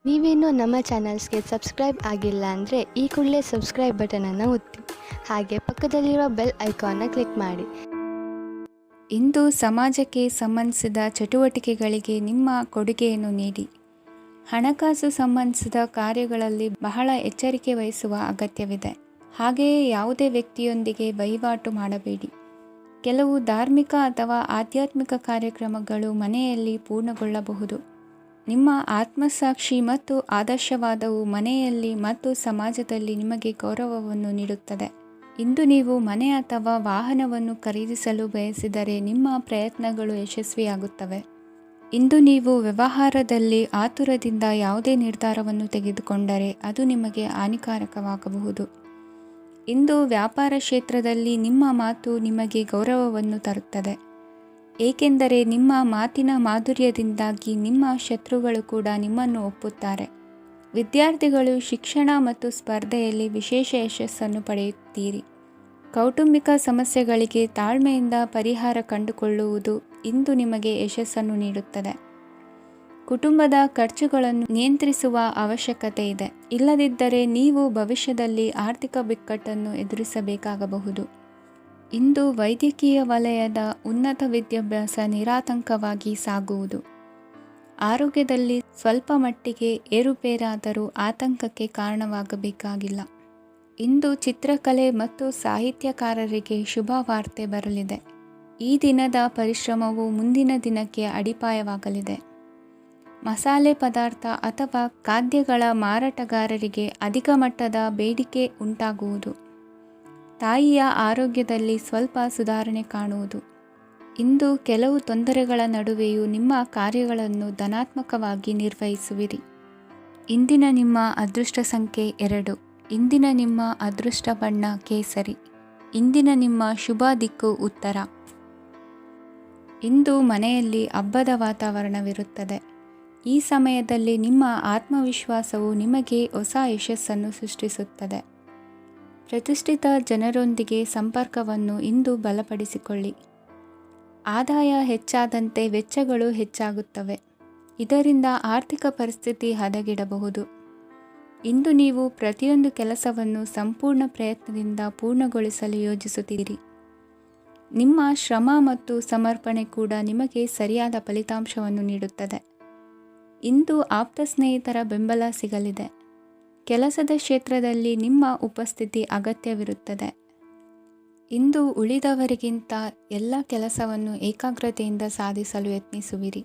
ನೀವೇನೂ ನಮ್ಮ ಚಾನಲ್ಸ್ಗೆ ಸಬ್ಸ್ಕ್ರೈಬ್ ಆಗಿಲ್ಲ ಅಂದರೆ ಈ ಕೂಡಲೇ ಸಬ್ಸ್ಕ್ರೈಬ್ ಬಟನನ್ನು ಒತ್ತಿ, ಹಾಗೆ ಪಕ್ಕದಲ್ಲಿರುವ ಬೆಲ್ ಐಕಾನ್ನ ಕ್ಲಿಕ್ ಮಾಡಿ. ಇಂದು ಸಮಾಜಕ್ಕೆ ಸಂಬಂಧಿಸಿದ ಚಟುವಟಿಕೆಗಳಿಗೆ ನಿಮ್ಮ ಕೊಡುಗೆಯನ್ನು ನೀಡಿ. ಹಣಕಾಸು ಸಂಬಂಧಿಸಿದ ಕಾರ್ಯಗಳಲ್ಲಿ ಬಹಳ ಎಚ್ಚರಿಕೆ ವಹಿಸುವ ಅಗತ್ಯವಿದೆ. ಹಾಗೆಯೇ ಯಾವುದೇ ವ್ಯಕ್ತಿಯೊಂದಿಗೆ ವಹಿವಾಟು ಮಾಡಬೇಡಿ. ಕೆಲವು ಧಾರ್ಮಿಕ ಅಥವಾ ಆಧ್ಯಾತ್ಮಿಕ ಕಾರ್ಯಕ್ರಮಗಳು ಮನೆಯಲ್ಲಿ ಪೂರ್ಣಗೊಳ್ಳಬಹುದು. ನಿಮ್ಮ ಆತ್ಮಸಾಕ್ಷಿ ಮತ್ತು ಆದರ್ಶವಾದವು ಮನೆಯಲ್ಲಿ ಮತ್ತು ಸಮಾಜದಲ್ಲಿ ನಿಮಗೆ ಗೌರವವನ್ನು ನೀಡುತ್ತದೆ. ಇಂದು ನೀವು ಮನೆ ಅಥವಾ ವಾಹನವನ್ನು ಖರೀದಿಸಲು ಬಯಸಿದರೆ ನಿಮ್ಮ ಪ್ರಯತ್ನಗಳು ಯಶಸ್ವಿಯಾಗುತ್ತವೆ. ಇಂದು ನೀವು ವ್ಯವಹಾರದಲ್ಲಿ ಆತುರದಿಂದ ಯಾವುದೇ ನಿರ್ಧಾರವನ್ನು ತೆಗೆದುಕೊಂಡರೆ ಅದು ನಿಮಗೆ ಹಾನಿಕಾರಕವಾಗಬಹುದು. ಇಂದು ವ್ಯಾಪಾರ ಕ್ಷೇತ್ರದಲ್ಲಿ ನಿಮ್ಮ ಮಾತು ನಿಮಗೆ ಗೌರವವನ್ನು ತರುತ್ತದೆ, ಏಕೆಂದರೆ ನಿಮ್ಮ ಮಾತಿನ ಮಾಧುರ್ಯದಿಂದಾಗಿ ನಿಮ್ಮ ಶತ್ರುಗಳು ಕೂಡ ನಿಮ್ಮನ್ನು ಒಪ್ಪುತ್ತಾರೆ. ವಿದ್ಯಾರ್ಥಿಗಳು ಶಿಕ್ಷಣ ಮತ್ತು ಸ್ಪರ್ಧೆಯಲ್ಲಿ ವಿಶೇಷ ಯಶಸ್ಸನ್ನು ಪಡೆಯುತ್ತೀರಿ. ಕೌಟುಂಬಿಕ ಸಮಸ್ಯೆಗಳಿಗೆ ತಾಳ್ಮೆಯಿಂದ ಪರಿಹಾರ ಕಂಡುಕೊಳ್ಳುವುದು ಇಂದು ನಿಮಗೆ ಯಶಸ್ಸನ್ನು ನೀಡುತ್ತದೆ. ಕುಟುಂಬದ ಖರ್ಚುಗಳನ್ನು ನಿಯಂತ್ರಿಸುವ ಅವಶ್ಯಕತೆ ಇದೆ, ಇಲ್ಲದಿದ್ದರೆ ನೀವು ಭವಿಷ್ಯದಲ್ಲಿ ಆರ್ಥಿಕ ಬಿಕ್ಕಟ್ಟನ್ನು ಎದುರಿಸಬೇಕಾಗಬಹುದು. ಇಂದು ವೈದ್ಯಕೀಯ ವಲಯದ ಉನ್ನತ ವಿದ್ಯಾಭ್ಯಾಸ ನಿರಾತಂಕವಾಗಿ ಸಾಗುವುದು. ಆರೋಗ್ಯದಲ್ಲಿ ಸ್ವಲ್ಪ ಮಟ್ಟಿಗೆ ಏರುಪೇರಾದರೂ ಆತಂಕಕ್ಕೆ ಕಾರಣವಾಗಬೇಕಾಗಿಲ್ಲ. ಇಂದು ಚಿತ್ರಕಲೆ ಮತ್ತು ಸಾಹಿತ್ಯಕಾರರಿಗೆ ಶುಭ ವಾರ್ತೆ ಬರಲಿದೆ. ಈ ದಿನದ ಪರಿಶ್ರಮವು ಮುಂದಿನ ದಿನಕ್ಕೆ ಅಡಿಪಾಯವಾಗಲಿದೆ. ಮಸಾಲೆ ಪದಾರ್ಥ ಅಥವಾ ಖಾದ್ಯಗಳ ಮಾರಾಟಗಾರರಿಗೆ ಅಧಿಕ ಮಟ್ಟದ ಬೇಡಿಕೆ ಉಂಟಾಗುವುದು. ತಾಯಿಯ ಆರೋಗ್ಯದಲ್ಲಿ ಸ್ವಲ್ಪ ಸುಧಾರಣೆ ಕಾಣುವುದು. ಇಂದು ಕೆಲವು ತೊಂದರೆಗಳ ನಡುವೆಯೂ ನಿಮ್ಮ ಕಾರ್ಯಗಳನ್ನು ಧನಾತ್ಮಕವಾಗಿ ನಿರ್ವಹಿಸುವಿರಿ. ಇಂದಿನ ನಿಮ್ಮ ಅದೃಷ್ಟ ಸಂಖ್ಯೆ 2. ಇಂದಿನ ನಿಮ್ಮ ಅದೃಷ್ಟ ಬಣ್ಣ ಕೇಸರಿ. ಇಂದಿನ ನಿಮ್ಮ ಶುಭ ದಿಕ್ಕು ಉತ್ತರ. ಇಂದು ಮನೆಯಲ್ಲಿ ಹಬ್ಬದ ವಾತಾವರಣವಿರುತ್ತದೆ. ಈ ಸಮಯದಲ್ಲಿ ನಿಮ್ಮ ಆತ್ಮವಿಶ್ವಾಸವು ನಿಮಗೆ ಹೊಸ ಯಶಸ್ಸನ್ನು ಸೃಷ್ಟಿಸುತ್ತದೆ. ಪ್ರತಿಷ್ಠಿತ ಜನರೊಂದಿಗೆ ಸಂಪರ್ಕವನ್ನು ಇಂದು ಬಲಪಡಿಸಿಕೊಳ್ಳಿ. ಆದಾಯ ಹೆಚ್ಚಾದಂತೆ ವೆಚ್ಚಗಳು ಹೆಚ್ಚಾಗುತ್ತವೆ. ಇದರಿಂದ ಆರ್ಥಿಕ ಪರಿಸ್ಥಿತಿ ಹದಗೆಡಬಹುದು. ಇಂದು ನೀವು ಪ್ರತಿಯೊಂದು ಕೆಲಸವನ್ನು ಸಂಪೂರ್ಣ ಪ್ರಯತ್ನದಿಂದ ಪೂರ್ಣಗೊಳಿಸಲು ಯೋಜಿಸುತ್ತೀರಿ. ನಿಮ್ಮ ಶ್ರಮ ಮತ್ತು ಸಮರ್ಪಣೆ ಕೂಡ ನಿಮಗೆ ಸರಿಯಾದ ಫಲಿತಾಂಶವನ್ನು ನೀಡುತ್ತದೆ. ಇಂದು ಆಪ್ತ ಸ್ನೇಹಿತರ ಬೆಂಬಲ ಸಿಗಲಿದೆ. ಕೆಲಸದ ಕ್ಷೇತ್ರದಲ್ಲಿ ನಿಮ್ಮ ಉಪಸ್ಥಿತಿ ಅಗತ್ಯವಿರುತ್ತದೆ. ಇಂದು ಉಳಿದವರಿಗಿಂತ ಎಲ್ಲ ಕೆಲಸವನ್ನು ಏಕಾಗ್ರತೆಯಿಂದ ಸಾಧಿಸಲು ಯತ್ನಿಸುವಿರಿ.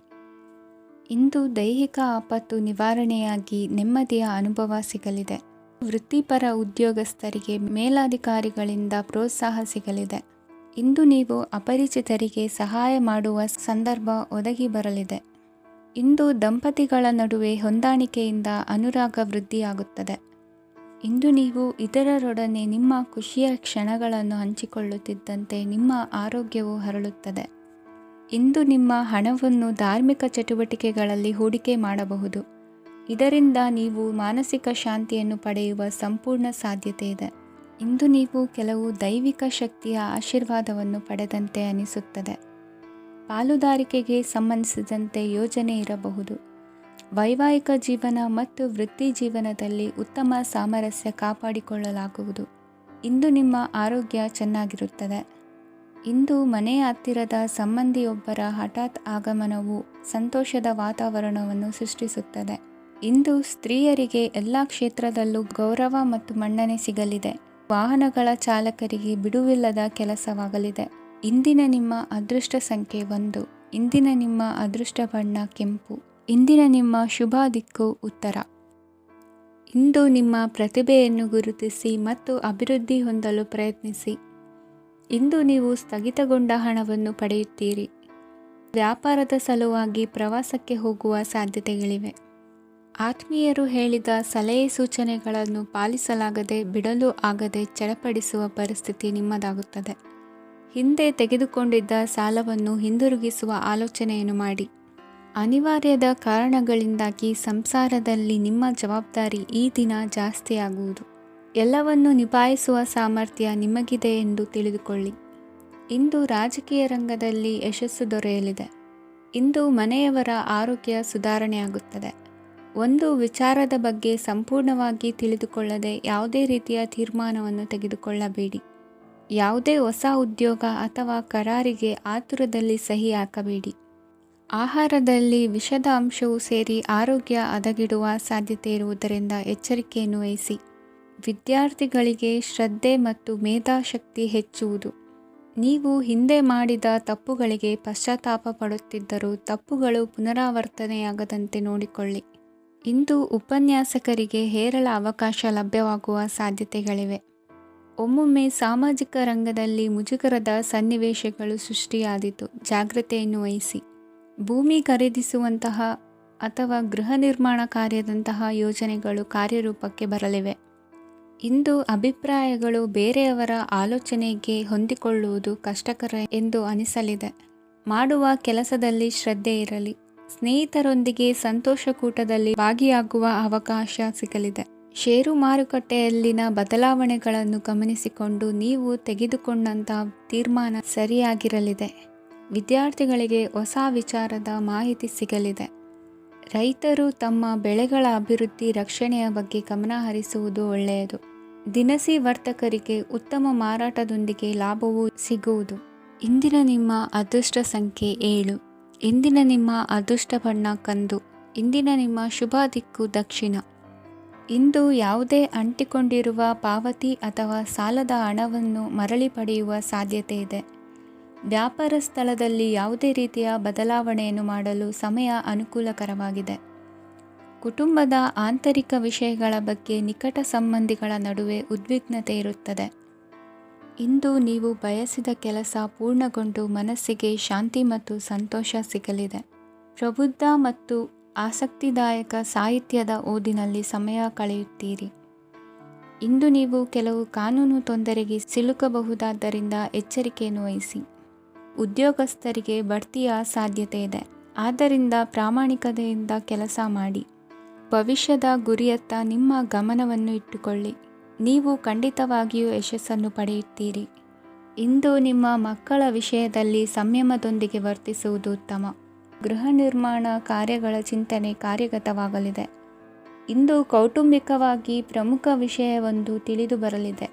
ಇಂದು ದೈಹಿಕ ಆಪತ್ತು ನಿವಾರಣೆಯಾಗಿ ನೆಮ್ಮದಿಯ ಅನುಭವ ಸಿಗಲಿದೆ. ವೃತ್ತಿಪರ ಉದ್ಯೋಗಸ್ಥರಿಗೆ ಮೇಲಾಧಿಕಾರಿಗಳಿಂದ ಪ್ರೋತ್ಸಾಹ ಸಿಗಲಿದೆ. ಇಂದು ನೀವು ಅಪರಿಚಿತರಿಗೆ ಸಹಾಯ ಮಾಡುವ ಸಂದರ್ಭ ಒದಗಿ ಬರಲಿದೆ. ಇಂದು ದಂಪತಿಗಳ ನಡುವೆ ಹೊಂದಾಣಿಕೆಯಿಂದ ಅನುರಾಗ ವೃದ್ಧಿಯಾಗುತ್ತದೆ. ಇಂದು ನೀವು ಇತರರೊಡನೆ ನಿಮ್ಮ ಖುಷಿಯ ಕ್ಷಣಗಳನ್ನು ಹಂಚಿಕೊಳ್ಳುತ್ತಿದ್ದಂತೆ ನಿಮ್ಮ ಆರೋಗ್ಯವು ಹರಳುತ್ತದೆ. ಇಂದು ನಿಮ್ಮ ಹಣವನ್ನು ಧಾರ್ಮಿಕ ಚಟುವಟಿಕೆಗಳಲ್ಲಿ ಹೂಡಿಕೆ ಮಾಡಬಹುದು. ಇದರಿಂದ ನೀವು ಮಾನಸಿಕ ಶಾಂತಿಯನ್ನು ಪಡೆಯುವ ಸಂಪೂರ್ಣ ಸಾಧ್ಯತೆ ಇದೆ. ಇಂದು ನೀವು ಕೆಲವು ದೈವಿಕ ಶಕ್ತಿಯ ಆಶೀರ್ವಾದವನ್ನು ಪಡೆದಂತೆ ಅನಿಸುತ್ತದೆ. ಪಾಲುದಾರಿಕೆಗೆ ಸಂಬಂಧಿಸಿದಂತೆ ಯೋಜನೆ ಇರಬಹುದು. ವೈವಾಹಿಕ ಜೀವನ ಮತ್ತು ವೃತ್ತಿ ಜೀವನದಲ್ಲಿ ಉತ್ತಮ ಸಾಮರಸ್ಯ ಕಾಪಾಡಿಕೊಳ್ಳಲಾಗುವುದು. ಇಂದು ನಿಮ್ಮ ಆರೋಗ್ಯ ಚೆನ್ನಾಗಿರುತ್ತದೆ. ಇಂದು ಮನೆಯ ಹತ್ತಿರದ ಸಂಬಂಧಿಯೊಬ್ಬರ ಹಠಾತ್ ಆಗಮನವು ಸಂತೋಷದ ವಾತಾವರಣವನ್ನು ಸೃಷ್ಟಿಸುತ್ತದೆ. ಇಂದು ಸ್ತ್ರೀಯರಿಗೆ ಎಲ್ಲ ಕ್ಷೇತ್ರದಲ್ಲೂ ಗೌರವ ಮತ್ತು ಮನ್ನಣೆ ಸಿಗಲಿದೆ. ವಾಹನಗಳ ಚಾಲಕರಿಗೆ ಬಿಡುವಿಲ್ಲದ ಕೆಲಸವಾಗಲಿದೆ. ಇಂದಿನ ನಿಮ್ಮ ಅದೃಷ್ಟ ಸಂಖ್ಯೆ 1. ಇಂದಿನ ನಿಮ್ಮ ಅದೃಷ್ಟ ಬಣ್ಣ ಕೆಂಪು. ಇಂದಿನ ನಿಮ್ಮ ಶುಭ ದಿಕ್ಕು ಉತ್ತರ. ಇಂದು ನಿಮ್ಮ ಪ್ರತಿಭೆಯನ್ನು ಗುರುತಿಸಿ ಮತ್ತು ಅಭಿವೃದ್ಧಿ ಹೊಂದಲು ಪ್ರಯತ್ನಿಸಿ. ಇಂದು ನೀವು ಸ್ಥಗಿತಗೊಂಡ ಹಣವನ್ನು ಪಡೆಯುತ್ತೀರಿ. ವ್ಯಾಪಾರದ ಸಲುವಾಗಿ ಪ್ರವಾಸಕ್ಕೆ ಹೋಗುವ ಸಾಧ್ಯತೆಗಳಿವೆ. ಆತ್ಮೀಯರು ಹೇಳಿದ ಸಲಹೆ ಸೂಚನೆಗಳನ್ನು ಪಾಲಿಸಲಾಗದೆ ಬಿಡಲು ಆಗದೆ ಚಡಪಡಿಸುವ ಪರಿಸ್ಥಿತಿ ನಿಮ್ಮದಾಗುತ್ತದೆ. ಹಿಂದೆ ತೆಗೆದುಕೊಂಡಿದ್ದ ಸಾಲವನ್ನು ಹಿಂದಿರುಗಿಸುವ ಆಲೋಚನೆಯನ್ನು ಮಾಡಿ. ಅನಿವಾರ್ಯದ ಕಾರಣಗಳಿಂದಾಗಿ ಸಂಸಾರದಲ್ಲಿ ನಿಮ್ಮ ಜವಾಬ್ದಾರಿ ಈ ದಿನ ಜಾಸ್ತಿಯಾಗುವುದು. ಎಲ್ಲವನ್ನು ನಿಭಾಯಿಸುವ ಸಾಮರ್ಥ್ಯ ನಿಮಗಿದೆ ಎಂದು ತಿಳಿದುಕೊಳ್ಳಿ. ಇಂದು ರಾಜಕೀಯ ರಂಗದಲ್ಲಿ ಯಶಸ್ಸು ದೊರೆಯಲಿದೆ. ಇಂದು ಮನೆಯವರ ಆರೋಗ್ಯ ಸುಧಾರಣೆಯಾಗುತ್ತದೆ. ಒಂದು ವಿಚಾರದ ಬಗ್ಗೆ ಸಂಪೂರ್ಣವಾಗಿ ತಿಳಿದುಕೊಳ್ಳದೆ ಯಾವುದೇ ರೀತಿಯ ತೀರ್ಮಾನವನ್ನು ತೆಗೆದುಕೊಳ್ಳಬೇಡಿ. ಯಾವುದೇ ಹೊಸ ಉದ್ಯೋಗ ಅಥವಾ ಕರಾರಿಗೆ ಆತುರದಲ್ಲಿ ಸಹಿ ಹಾಕಬೇಡಿ. ಆಹಾರದಲ್ಲಿ ವಿಷದ ಅಂಶವು ಸೇರಿ ಆರೋಗ್ಯ ಹದಗೆಡುವ ಸಾಧ್ಯತೆ ಇರುವುದರಿಂದ ಎಚ್ಚರಿಕೆಯನ್ನು ವಹಿಸಿ. ವಿದ್ಯಾರ್ಥಿಗಳಿಗೆ ಶ್ರದ್ಧೆ ಮತ್ತು ಮೇಧಾಶಕ್ತಿ ಹೆಚ್ಚುವುದು. ನೀವು ಹಿಂದೆ ಮಾಡಿದ ತಪ್ಪುಗಳಿಗೆ ಪಶ್ಚಾತ್ತಾಪ ಪಡುತ್ತಿದ್ದರೂ ತಪ್ಪುಗಳು ಪುನರಾವರ್ತನೆಯಾಗದಂತೆ ನೋಡಿಕೊಳ್ಳಿ. ಇಂದು ಉಪನ್ಯಾಸಕರಿಗೆ ಹೇರಳ ಅವಕಾಶ ಲಭ್ಯವಾಗುವ ಸಾಧ್ಯತೆಗಳಿವೆ. ಒಮ್ಮೊಮ್ಮೆ ಸಾಮಾಜಿಕ ರಂಗದಲ್ಲಿ ಮುಜುಗರದ ಸನ್ನಿವೇಶಗಳು ಸೃಷ್ಟಿಯಾದೀತು. ಜಾಗ್ರತೆಯನ್ನು ವಹಿಸಿ. ಭೂಮಿ ಖರೀದಿಸುವಂತಹ ಅಥವಾ ಗೃಹ ನಿರ್ಮಾಣ ಕಾರ್ಯದಂತಹ ಯೋಜನೆಗಳು ಕಾರ್ಯರೂಪಕ್ಕೆ ಬರಲಿವೆ. ಇಂದು ಅಭಿಪ್ರಾಯಗಳು ಬೇರೆಯವರ ಆಲೋಚನೆಗೆ ಹೊಂದಿಕೊಳ್ಳುವುದು ಕಷ್ಟಕರ ಎಂದು ಅನಿಸಲಿದೆ. ಮಾಡುವ ಕೆಲಸದಲ್ಲಿ ಶ್ರದ್ಧೆ ಇರಲಿ. ಸ್ನೇಹಿತರೊಂದಿಗೆ ಸಂತೋಷಕೂಟದಲ್ಲಿ ಭಾಗಿಯಾಗುವ ಅವಕಾಶ ಸಿಗಲಿದೆ. ಷೇರು ಮಾರುಕಟ್ಟೆಯಲ್ಲಿನ ಬದಲಾವಣೆಗಳನ್ನು ಗಮನಿಸಿಕೊಂಡು ನೀವು ತೆಗೆದುಕೊಂಡಂತಹ ತೀರ್ಮಾನ ಸರಿಯಾಗಿರಲಿದೆ. ವಿದ್ಯಾರ್ಥಿಗಳಿಗೆ ಹೊಸ ವಿಚಾರದ ಮಾಹಿತಿ ಸಿಗಲಿದೆ. ರೈತರು ತಮ್ಮ ಬೆಳೆಗಳ ಅಭಿವೃದ್ಧಿ ರಕ್ಷಣೆಯ ಬಗ್ಗೆ ಗಮನ ಹರಿಸುವುದು ಒಳ್ಳೆಯದು. ದಿನಸಿ ವರ್ತಕರಿಗೆ ಉತ್ತಮ ಮಾರಾಟದೊಂದಿಗೆ ಲಾಭವೂ ಸಿಗುವುದು. ಇಂದಿನ ನಿಮ್ಮ ಅದೃಷ್ಟ ಸಂಖ್ಯೆ 7. ಇಂದಿನ ನಿಮ್ಮ ಅದೃಷ್ಟ ಬಣ್ಣ ಕಂದು. ಇಂದಿನ ನಿಮ್ಮ ಶುಭ ದಿಕ್ಕು ದಕ್ಷಿಣ. ಇಂದು ಯಾವುದೇ ಅಂಟಿಕೊಂಡಿರುವ ಪಾವತಿ ಅಥವಾ ಸಾಲದ ಹಣವನ್ನು ಮರಳಿ ಪಡೆಯುವ ಸಾಧ್ಯತೆ ಇದೆ. ವ್ಯಾಪಾರ ಸ್ಥಳದಲ್ಲಿ ಯಾವುದೇ ರೀತಿಯ ಬದಲಾವಣೆಯನ್ನು ಮಾಡಲು ಸಮಯ ಅನುಕೂಲಕರವಾಗಿದೆ. ಕುಟುಂಬದ ಆಂತರಿಕ ವಿಷಯಗಳ ಬಗ್ಗೆ ನಿಕಟ ಸಂಬಂಧಿಗಳ ನಡುವೆ ಉದ್ವಿಗ್ನತೆ ಇರುತ್ತದೆ. ಇಂದು ನೀವು ಬಯಸಿದ ಕೆಲಸ ಪೂರ್ಣಗೊಂಡು ಮನಸ್ಸಿಗೆ ಶಾಂತಿ ಮತ್ತು ಸಂತೋಷ ಸಿಗಲಿದೆ. ಪ್ರಬುದ್ಧ ಮತ್ತು ಆಸಕ್ತಿದಾಯಕ ಸಾಹಿತ್ಯದ ಓದಿನಲ್ಲಿ ಸಮಯ ಕಳೆಯುತ್ತೀರಿ. ಇಂದು ನೀವು ಕೆಲವು ಕಾನೂನು ತೊಂದರೆಗೆ ಸಿಲುಕಬಹುದಾದ್ದರಿಂದ ಎಚ್ಚರಿಕೆಯನ್ನು ವಹಿಸಿ. ಉದ್ಯೋಗಸ್ಥರಿಗೆ ಬಡ್ತಿಯ ಸಾಧ್ಯತೆ ಇದೆ. ಆದ್ದರಿಂದ ಪ್ರಾಮಾಣಿಕತೆಯಿಂದ ಕೆಲಸ ಮಾಡಿ. ಭವಿಷ್ಯದ ಗುರಿಯತ್ತ ನಿಮ್ಮ ಗಮನವನ್ನು ಇಟ್ಟುಕೊಳ್ಳಿ. ನೀವು ಖಂಡಿತವಾಗಿಯೂ ಯಶಸ್ಸನ್ನು ಪಡೆಯುತ್ತೀರಿ. ಇಂದು ನಿಮ್ಮ ಮಕ್ಕಳ ವಿಷಯದಲ್ಲಿ ಸಂಯಮದೊಂದಿಗೆ ವರ್ತಿಸುವುದು ಉತ್ತಮ. ಗೃಹ ನಿರ್ಮಾಣ ಕಾರ್ಯಗಳ ಚಿಂತನೆ ಕಾರ್ಯಗತವಾಗಲಿದೆ. ಇಂದು ಕೌಟುಂಬಿಕವಾಗಿ ಪ್ರಮುಖ ವಿಷಯವೊಂದು ತಿಳಿದು ಬರಲಿದೆ.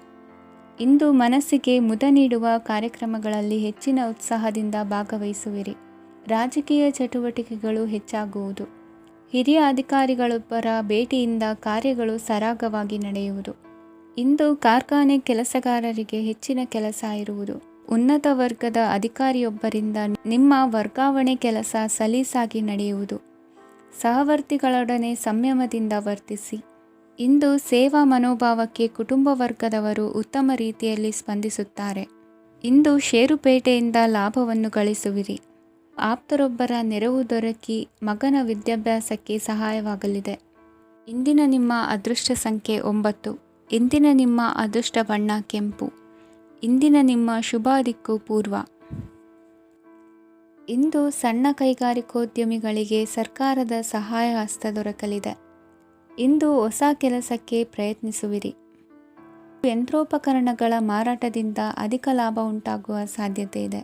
ಇಂದು ಮನಸ್ಸಿಗೆ ಮುದ ನೀಡುವ ಕಾರ್ಯಕ್ರಮಗಳಲ್ಲಿ ಹೆಚ್ಚಿನ ಉತ್ಸಾಹದಿಂದ ಭಾಗವಹಿಸುವಿರಿ. ರಾಜಕೀಯ ಚಟುವಟಿಕೆಗಳು ಹೆಚ್ಚಾಗುವುದು. ಹಿರಿಯ ಅಧಿಕಾರಿಗಳೊಬ್ಬರ ಭೇಟಿಯಿಂದ ಕಾರ್ಯಗಳು ಸರಾಗವಾಗಿ ನಡೆಯುವುದು. ಇಂದು ಕಾರ್ಖಾನೆ ಕೆಲಸಗಾರರಿಗೆ ಹೆಚ್ಚಿನ ಕೆಲಸ ಇರುವುದು. ಉನ್ನತ ವರ್ಗದ ಅಧಿಕಾರಿಯೊಬ್ಬರಿಂದ ನಿಮ್ಮ ವರ್ಗಾವಣೆ ಕೆಲಸ ಸಲೀಸಾಗಿ ನಡೆಯುವುದು. ಸಹವರ್ತಿಗಳೊಡನೆ ಸಂಯಮದಿಂದ ವರ್ತಿಸಿ. ಇಂದು ಸೇವಾ ಮನೋಭಾವಕ್ಕೆ ಕುಟುಂಬ ವರ್ಗದವರು ಉತ್ತಮ ರೀತಿಯಲ್ಲಿ ಸ್ಪಂದಿಸುತ್ತಾರೆ. ಇಂದು ಷೇರುಪೇಟೆಯಿಂದ ಲಾಭವನ್ನು ಗಳಿಸುವಿರಿ. ಆಪ್ತರೊಬ್ಬರ ನೆರವು ದೊರಕಿ ಮಗನ ವಿದ್ಯಾಭ್ಯಾಸಕ್ಕೆ ಸಹಾಯವಾಗಲಿದೆ. ಇಂದಿನ ನಿಮ್ಮ ಅದೃಷ್ಟ ಸಂಖ್ಯೆ 9. ಇಂದಿನ ನಿಮ್ಮ ಅದೃಷ್ಟ ಬಣ್ಣ ಕೆಂಪು. ಇಂದಿನ ನಿಮ್ಮ ಶುಭ ದಿಕ್ಕು ಪೂರ್ವ. ಇಂದು ಸಣ್ಣ ಕೈಗಾರಿಕೋದ್ಯಮಿಗಳಿಗೆ ಸರ್ಕಾರದ ಸಹಾಯ ಹಸ್ತ ದೊರಕಲಿದೆ. ಇಂದು ಹೊಸ ಕೆಲಸಕ್ಕೆ ಪ್ರಯತ್ನಿಸುವಿರಿ. ಯಂತ್ರೋಪಕರಣಗಳ ಮಾರಾಟದಿಂದ ಅಧಿಕ ಲಾಭ ಉಂಟಾಗುವ ಸಾಧ್ಯತೆ ಇದೆ.